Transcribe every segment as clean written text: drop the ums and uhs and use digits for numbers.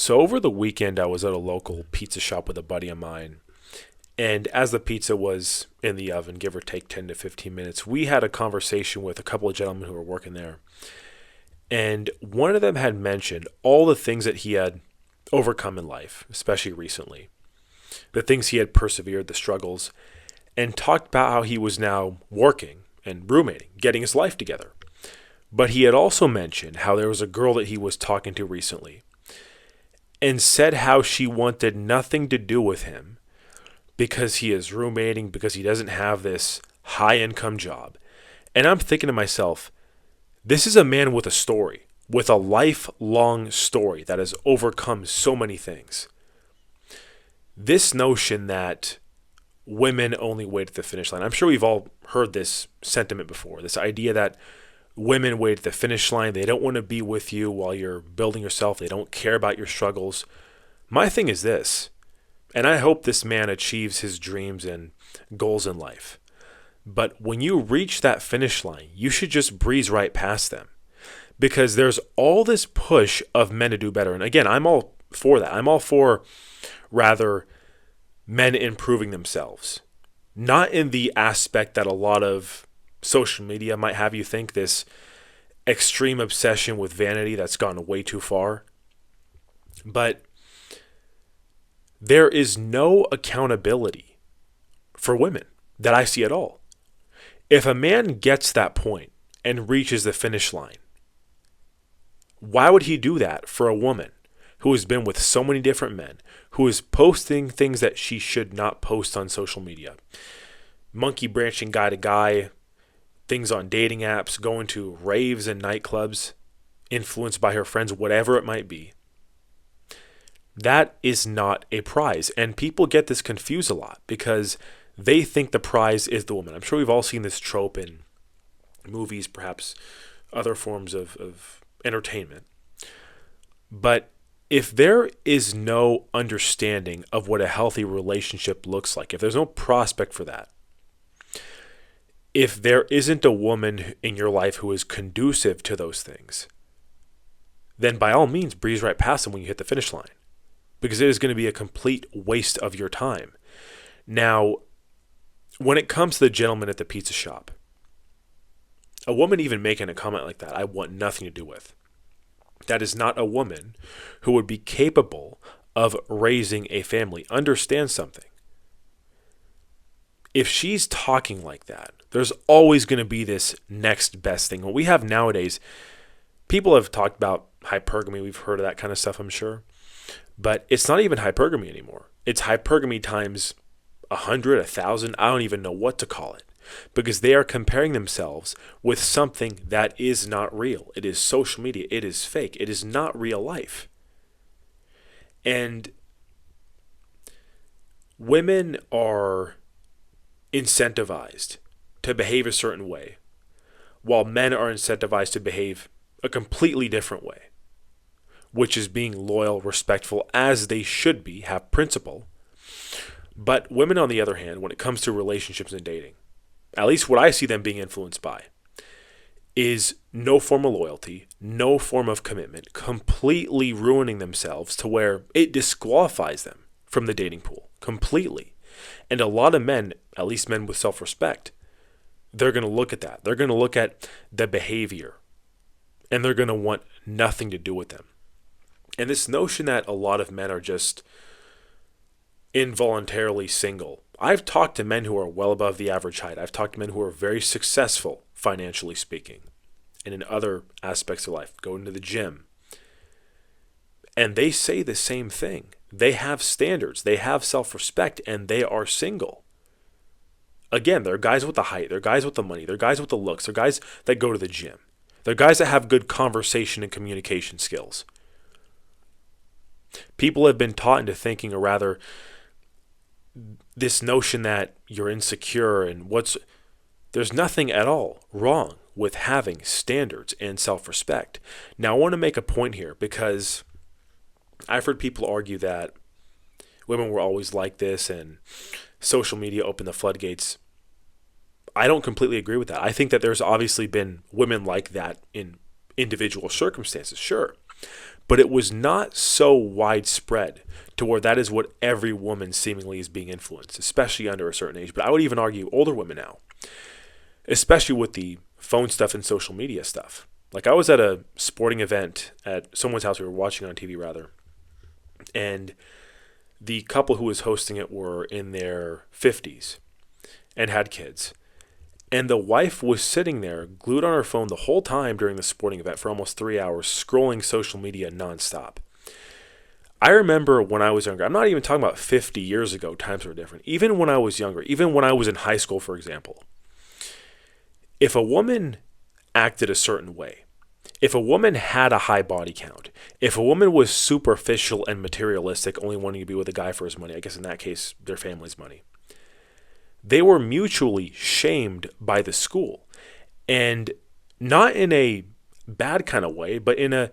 So over the weekend, I was at a local pizza shop with a buddy of mine. And as the pizza was in the oven, give or take 10 to 15 minutes, we had a conversation with a couple of gentlemen who were working there. And one of them had mentioned all the things that he had overcome in life, especially recently, the things he had persevered, the struggles, and talked about how he was now working and roommating, getting his life together. But he had also mentioned how there was a girl that he was talking to recently and said how she wanted nothing to do with him because he is roommating, because he doesn't have this high income job. And I'm thinking to myself, this is a man with a story, with a lifelong story that has overcome so many things. This notion that women only wait at the finish line, I'm sure we've all heard this sentiment before, this idea that women wait at the finish line, they don't want to be with you while you're building yourself, they don't care about your struggles. My thing is this, and I hope this man achieves his dreams and goals in life. But when you reach that finish line, you should just breeze right past them. Because there's all this push of men to do better. And again, I'm all for that. I'm all for, rather, men improving themselves. Not in the aspect that a lot of social media might have you think, this extreme obsession with vanity that's gone way too far. But there is no accountability for women that I see at all. If a man gets that point and reaches the finish line, why would he do that for a woman who has been with so many different men, who is posting things that she should not post on social media? Monkey branching guy to guy, things on dating apps, going to raves and nightclubs, influenced by her friends, whatever it might be. That is not a prize. And people get this confused a lot because they think the prize is the woman. I'm sure we've all seen this trope in movies, perhaps other forms of entertainment. But if there is no understanding of what a healthy relationship looks like, if there's no prospect for that, if there isn't a woman in your life who is conducive to those things, then by all means, breeze right past them when you hit the finish line, because it is going to be a complete waste of your time. Now, when it comes to the gentleman at the pizza shop, a woman even making a comment like that, I want nothing to do with. That is not a woman who would be capable of raising a family. Understand something. If she's talking like that, there's always going to be this next best thing. What we have nowadays, people have talked about hypergamy. We've heard of that kind of stuff, I'm sure. But it's not even hypergamy anymore. It's hypergamy times 100, 1,000. I don't even know what to call it. Because they are comparing themselves with something that is not real. It is social media. It is fake. It is not real life. And women are incentivized to behave a certain way, while men are incentivized to behave a completely different way, which is being loyal, respectful, as they should be, have principle. But women, on the other hand, when it comes to relationships and dating, at least what I see them being influenced by, is no form of loyalty, no form of commitment, completely ruining themselves to where it disqualifies them from the dating pool completely. And a lot of men, at least men with self-respect, they're going to look at that. They're going to look at the behavior, and they're going to want nothing to do with them. And this notion that a lot of men are just involuntarily single. I've talked to men who are well above the average height. I've talked to men who are very successful, financially speaking, and in other aspects of life, going to the gym. And they say the same thing. They have standards, they have self-respect, and they are single. Again, they're guys with the height, they're guys with the money, they're guys with the looks, they're guys that go to the gym. They're guys that have good conversation and communication skills. People have been taught into thinking, or rather, this notion that you're insecure and there's nothing at all wrong with having standards and self-respect. Now, I want to make a point here because I've heard people argue that women were always like this and social media opened the floodgates. I don't completely agree with that. I think that there's obviously been women like that in individual circumstances, sure. but it was not so widespread to where that is what every woman seemingly is being influenced, especially under a certain age. But I would even argue older women now, especially with the phone stuff and social media stuff. Like I was at a sporting event at someone's house, we were watching on TV rather, and the couple who was hosting it were in their 50s and had kids. And the wife was sitting there glued on her phone the whole time during the sporting event for almost 3 hours, scrolling social media nonstop. I remember when I was younger, I'm not even talking about 50 years ago, times were different. Even when I was younger, even when I was in high school, for example, if a woman acted a certain way, if a woman had a high body count, if a woman was superficial and materialistic, only wanting to be with a guy for his money, I guess in that case, their family's money, they were mutually shamed by the school. And not in a bad kind of way, but in a,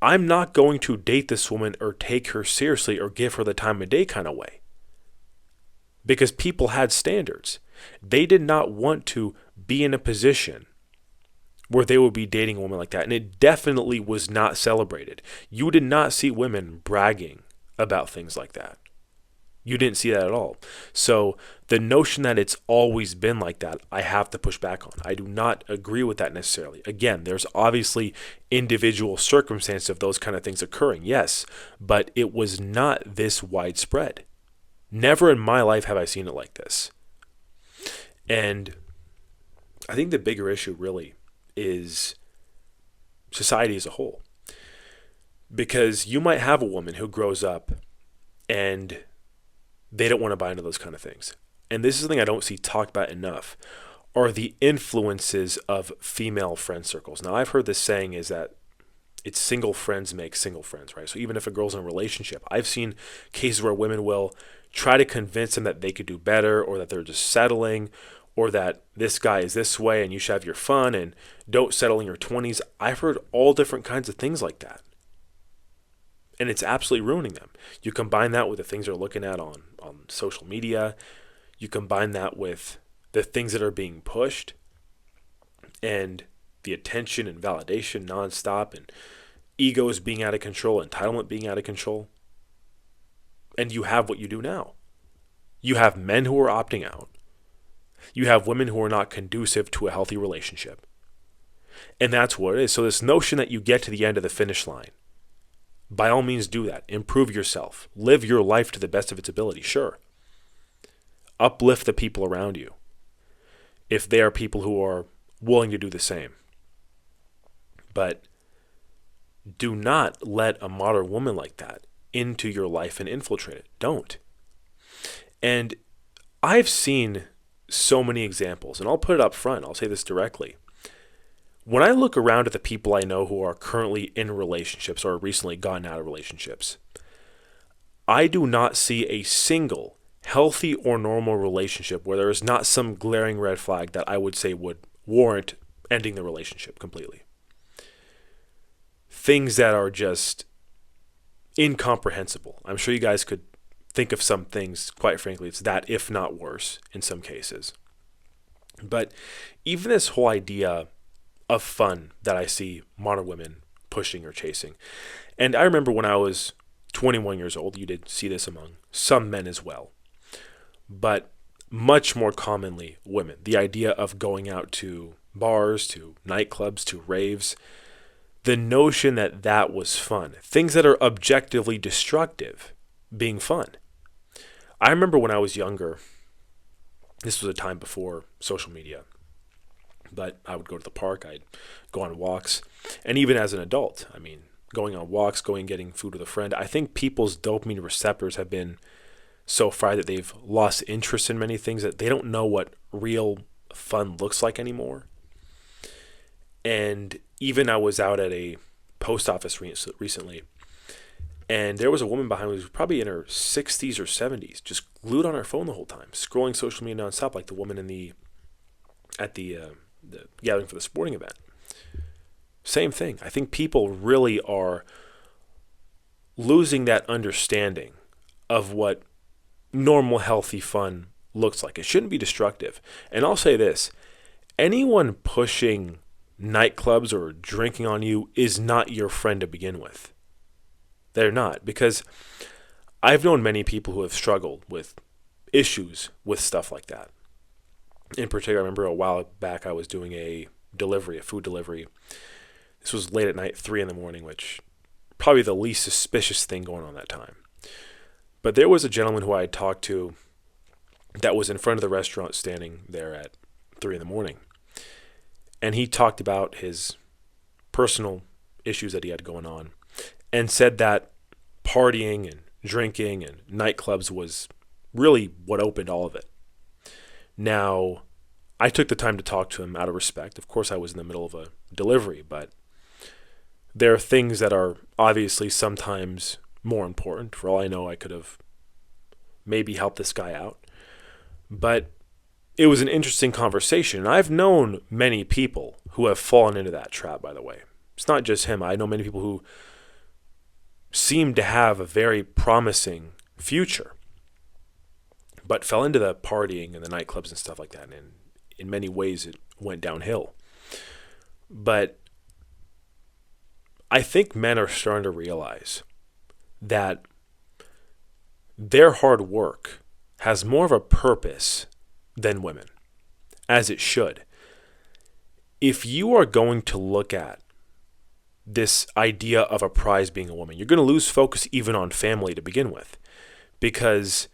I'm not going to date this woman or take her seriously or give her the time of day kind of way. Because people had standards. They did not want to be in a position where they would be dating a woman like that. And it definitely was not celebrated. You did not see women bragging about things like that. You didn't see that at all. So the notion that it's always been like that, I have to push back on. I do not agree with that necessarily. Again, there's obviously individual circumstances of those kind of things occurring, yes, but it was not this widespread. Never in my life have I seen it like this. And I think the bigger issue really is society as a whole. Because you might have a woman who grows up and they don't want to buy into those kind of things. And this is something I don't see talked about enough, are the influences of female friend circles. Now, I've heard this saying is that it's single friends make single friends, right? So even if a girl's in a relationship, I've seen cases where women will try to convince them that they could do better, or that they're just settling, or that this guy is this way and you should have your fun and don't settle in your 20s. I've heard all different kinds of things like that. And it's absolutely ruining them. You combine that with the things they're looking at on social media. You combine that with the things that are being pushed and the attention and validation nonstop, and egos being out of control, entitlement being out of control. And you have what you do now. You have men who are opting out. You have women who are not conducive to a healthy relationship. And that's what it is. So this notion that you get to the end of the finish line, by all means do that. Improve yourself. Live your life to the best of its ability, sure. Uplift the people around you, if they are people who are willing to do the same. But do not let a modern woman like that into your life and infiltrate it. Don't. And I've seen so many examples, and I'll put it up front. I'll say this directly. When I look around at the people I know who are currently in relationships or recently gotten out of relationships, I do not see a single healthy or normal relationship where there is not some glaring red flag that I would say would warrant ending the relationship completely. Things that are just incomprehensible. I'm sure you guys could think of some things, quite frankly, it's that, if not worse, in some cases. But even this whole idea of fun that I see modern women pushing or chasing. And I remember when I was 21 years old, you did see this among some men as well, but much more commonly women. The idea of going out to bars, to nightclubs, to raves, the notion that that was fun. Things that are objectively destructive being fun. I remember when I was younger, this was a time before social media, but I would go to the park, I'd go on walks, and even as an adult, I mean, going on walks, getting food with a friend, I think people's dopamine receptors have been so fried that they've lost interest in many things that they don't know what real fun looks like anymore. And even I was out at a post office recently, and there was a woman behind me who was probably in her 60s or 70s, just glued on her phone the whole time, scrolling social media nonstop, like the woman at the gathering for the sporting event. Same thing. I think people really are losing that understanding of what normal, healthy fun looks like. It shouldn't be destructive. And I'll say this, anyone pushing nightclubs or drinking on you is not your friend to begin with. They're not, because I've known many people who have struggled with issues with stuff like that. In particular, I remember a while back I was doing a food delivery. This was late at night, 3 in the morning, which probably the least suspicious thing going on that time. But there was a gentleman who I had talked to that was in front of the restaurant standing there at 3 in the morning. And he talked about his personal issues that he had going on and said that partying and drinking and nightclubs was really what opened all of it. Now, I took the time to talk to him out of respect. Of course, I was in the middle of a delivery, but there are things that are obviously sometimes more important. For all I know, I could have maybe helped this guy out. But it was an interesting conversation. And I've known many people who have fallen into that trap, by the way. It's not just him. I know many people who seem to have a very promising future, but fell into the partying and the nightclubs and stuff like that. And in many ways, it went downhill. But I think men are starting to realize that their hard work has more of a purpose than women, as it should. If you are going to look at this idea of a prize being a woman, you're going to lose focus even on family to begin with. Because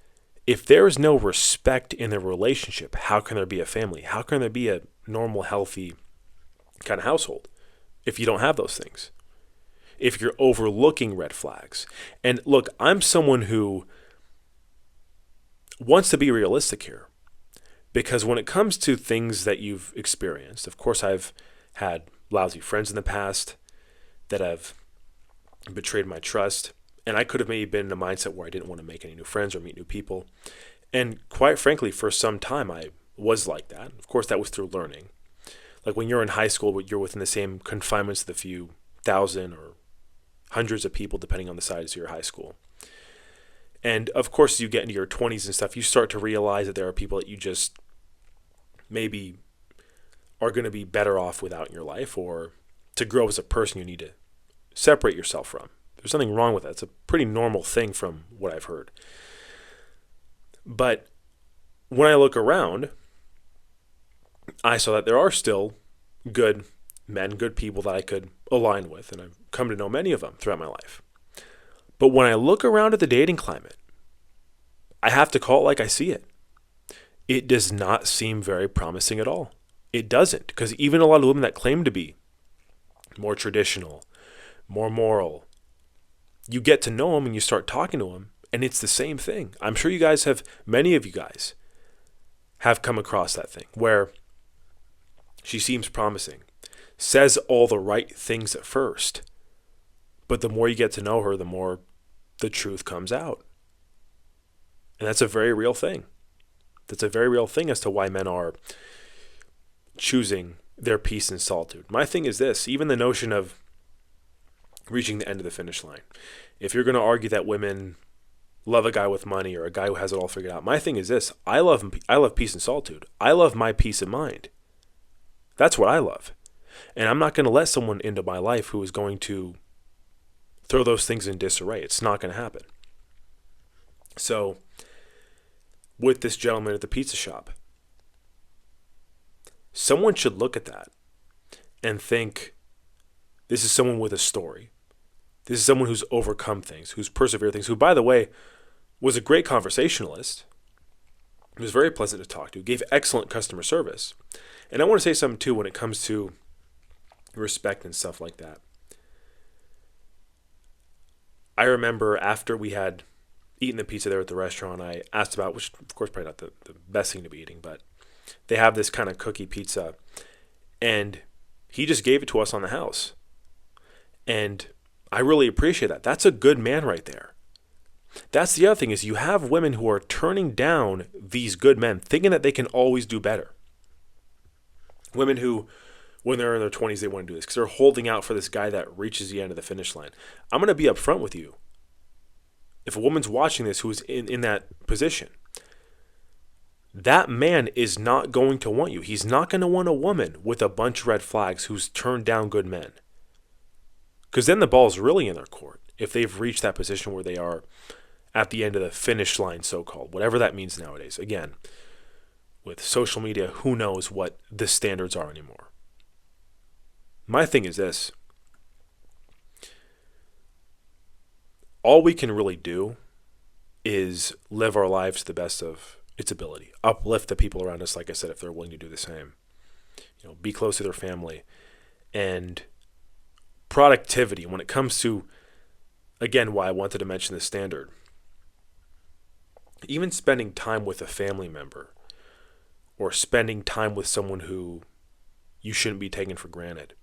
if there is no respect in the relationship, how can there be a family? How can there be a normal, healthy kind of household if you don't have those things? If you're overlooking red flags. And look, I'm someone who wants to be realistic here. Because when it comes to things that you've experienced, of course I've had lousy friends in the past that have betrayed my trust. And I could have maybe been in a mindset where I didn't want to make any new friends or meet new people. And quite frankly, for some time, I was like that. Of course, that was through learning. Like when you're in high school, you're within the same confinements of the few thousand or hundreds of people, depending on the size of your high school. And of course, as you get into your 20s and stuff, you start to realize that there are people that you just maybe are going to be better off without in your life, or to grow as a person, you need to separate yourself from. There's nothing wrong with that. It's a pretty normal thing from what I've heard. But when I look around, I saw that there are still good men, good people that I could align with, and I've come to know many of them throughout my life. But when I look around at the dating climate, I have to call it like I see it. It does not seem very promising at all. It doesn't, because even a lot of women that claim to be more traditional, more moral, you get to know them and you start talking to them, and it's the same thing. I'm sure you guys have, many of you guys have come across that thing where she seems promising, says all the right things at first, but the more you get to know her, the more the truth comes out. And that's a very real thing. That's a very real thing as to why men are choosing their peace and solitude. My thing is this, even the notion of reaching the end of the finish line. If you're going to argue that women love a guy with money or a guy who has it all figured out, my thing is this, I love peace and solitude. I love my peace of mind. That's what I love. And I'm not going to let someone into my life who is going to throw those things in disarray. It's not going to happen. So, with this gentleman at the pizza shop, someone should look at that and think, this is someone with a story. This is someone who's overcome things, who's persevered things, who, by the way, was a great conversationalist. He was very pleasant to talk to, gave excellent customer service. And I want to say something, too, when it comes to respect and stuff like that. I remember after we had eaten the pizza there at the restaurant, I asked about, which of course probably not the best thing to be eating, but they have this kind of cookie pizza, and he just gave it to us on the house. And I really appreciate that. That's a good man right there. That's the other thing, is you have women who are turning down these good men, thinking that they can always do better. Women who, when they're in their 20s, they want to do this because they're holding out for this guy that reaches the end of the finish line. I'm going to be upfront with you. If a woman's watching this who's in that position, that man is not going to want you. He's not going to want a woman with a bunch of red flags who's turned down good men. Because then the ball's really in their court. if they've reached that position where they are at the end of the finish line, so-called, whatever that means nowadays. Again, with social media, who knows what the standards are anymore. My thing is this. All we can really do is live our lives to the best of its ability. Uplift the people around us, like I said, if they're willing to do the same. Be close to their family. And productivity, when it comes to, again, why I wanted to mention the standard, even spending time with a family member or spending time with someone who you shouldn't be taking for granted,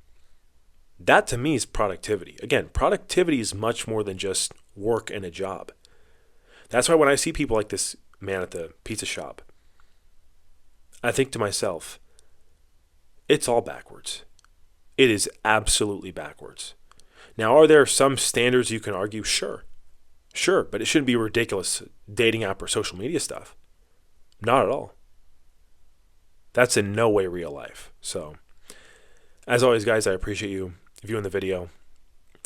that to me is productivity. Again, productivity is much more than just work and a job. That's why when I see people like this man at the pizza shop, I think to myself, it's all backwards. It is absolutely backwards. Now, are there some standards you can argue? Sure, but it shouldn't be ridiculous dating app or social media stuff. Not at all. That's in no way real life. So, as always, guys, I appreciate you viewing the video.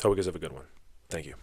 Hope you guys have a good one. Thank you.